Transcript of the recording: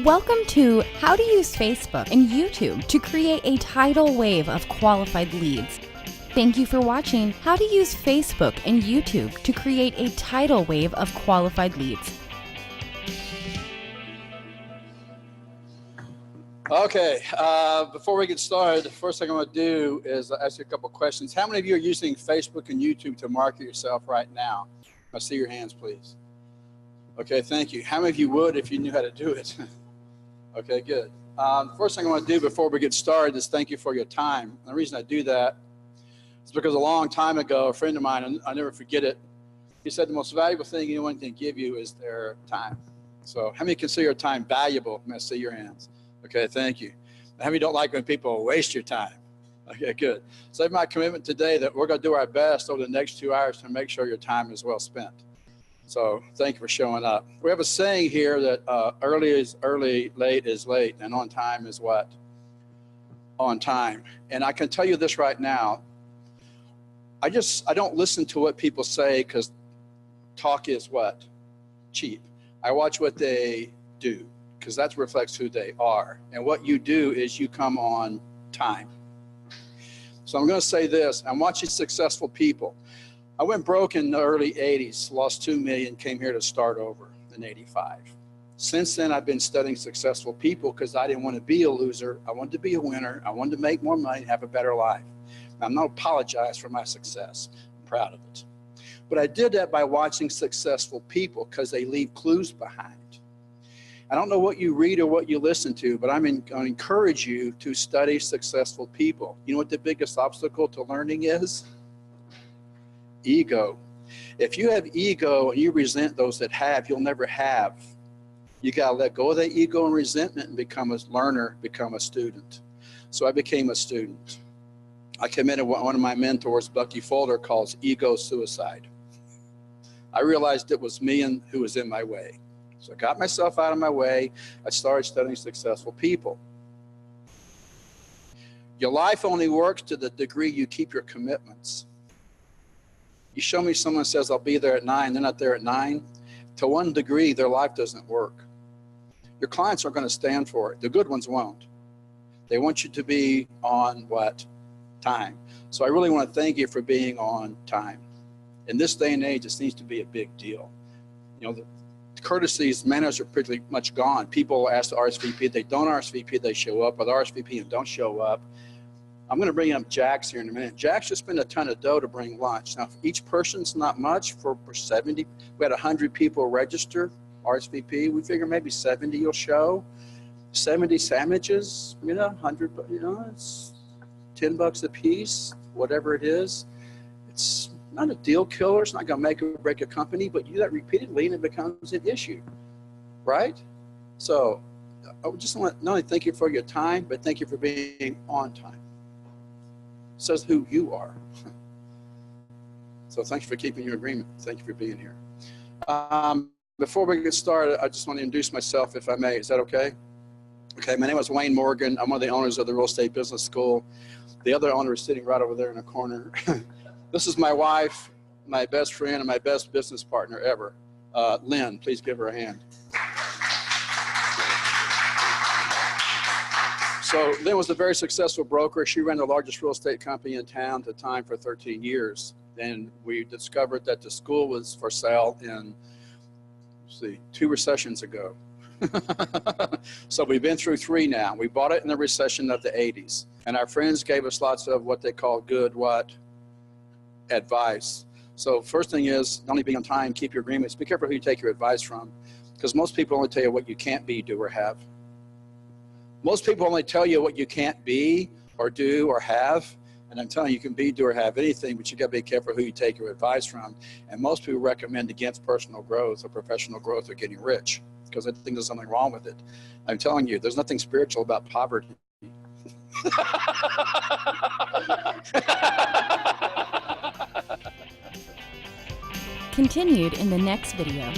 Welcome to How to Use Facebook and YouTube to create a tidal wave of qualified leads. Thank you for watching How to Use Facebook and YouTube to create a tidal wave of qualified leads. Okay, before we get started, the first thing I'm going to do is ask you a couple questions. How many of you are using Facebook and YouTube to market yourself right now? I see your hands, please. Okay, thank you. How many of you would if you knew how to do it? Okay, good. The first thing I want to do before we get started is thank you for your time. And the reason I do that is because a long time ago, a friend of mine, and I'll never forget it, he said the most valuable thing anyone can give you is their time. So how many consider your time valuable? May I see your hands? Okay, thank you. How many don't like when people waste your time? Okay, good. So my commitment today that we're going to do our best over the next 2 hours to make sure your time is well spent. So thank you for showing up. We have a saying here that early is early, late is late, and on time is what? On time. And I can tell you this right now. I don't listen to what people say because talk is what? Cheap. I watch what they do because that reflects who they are. And what you do is you come on time. So I'm going to say this. I'm watching successful people. I went broke in the early 80s, lost 2 million, came here to start over in 85. Since then, I've been studying successful people because I didn't want to be a loser. I wanted to be a winner. I wanted to make more money, have a better life. I'm not apologize for my success. I'm proud of it. But I did that by watching successful people because they leave clues behind. I don't know what you read or what you listen to, but I'm going to encourage you to study successful people. You know what the biggest obstacle to learning is? Ego. If you have ego and you resent those that have, you'll never have. You got to let go of that ego and resentment and become a learner, become a student. So I became a student. I committed what one of my mentors, Bucky Folder, calls ego suicide. I realized it was me and who was in my way. So I got myself out of my way. I started studying successful people. Your life only works to the degree you keep your commitments. You show me someone says, I'll be there at 9, they're not there at 9. To one degree, their life doesn't work. Your clients are going to stand for it. The good ones won't. They want you to be on what? Time. So I really want to thank you for being on time. In this day and age, this needs to be a big deal. You know, the courtesies, manners are pretty much gone. People ask the RSVP, they don't RSVP, they show up, or the RSVP and don't show up. I'm going to bring up Jax here in a minute. Jax just spent a ton of dough to bring lunch. Now, for each person's not much. For 70, we had 100 people register RSVP. We figure maybe 70 will show. 70 sandwiches, 100, it's $10 a piece, whatever it is. It's not a deal killer. It's not going to make or break a company, but you do that repeatedly and it becomes an issue, right? So I just want to not only thank you for your time, but thank you for being on time. Says who you are. So thank you for keeping your agreement. Thank you for being here. Before we get started, I just want to introduce myself, if I may. Is that okay? Okay, my name is Wayne Morgan. I'm one of the owners of the Real Estate Business School. The other owner is sitting right over there in the corner. This is my wife, my best friend, and my best business partner ever. Lynn, please give her a hand. So Lynn was a very successful broker. She ran the largest real estate company in town at the time for 13 years. Then we discovered that the school was for sale in, 2 recessions ago. So we've been through 3 now. We bought it in the recession of the 80s. And our friends gave us lots of what they call good advice. So first thing is, not only be on time, keep your agreements. Be careful who you take your advice from. Because most people only tell you what you can't be, do, or have. Most people only tell you what you can't be or do or have. And I'm telling you, you can be, do, or have anything, but you got to be careful who you take your advice from. And most people recommend against personal growth or professional growth or getting rich because I think there's something wrong with it. I'm telling you, there's nothing spiritual about poverty. Continued in the next video.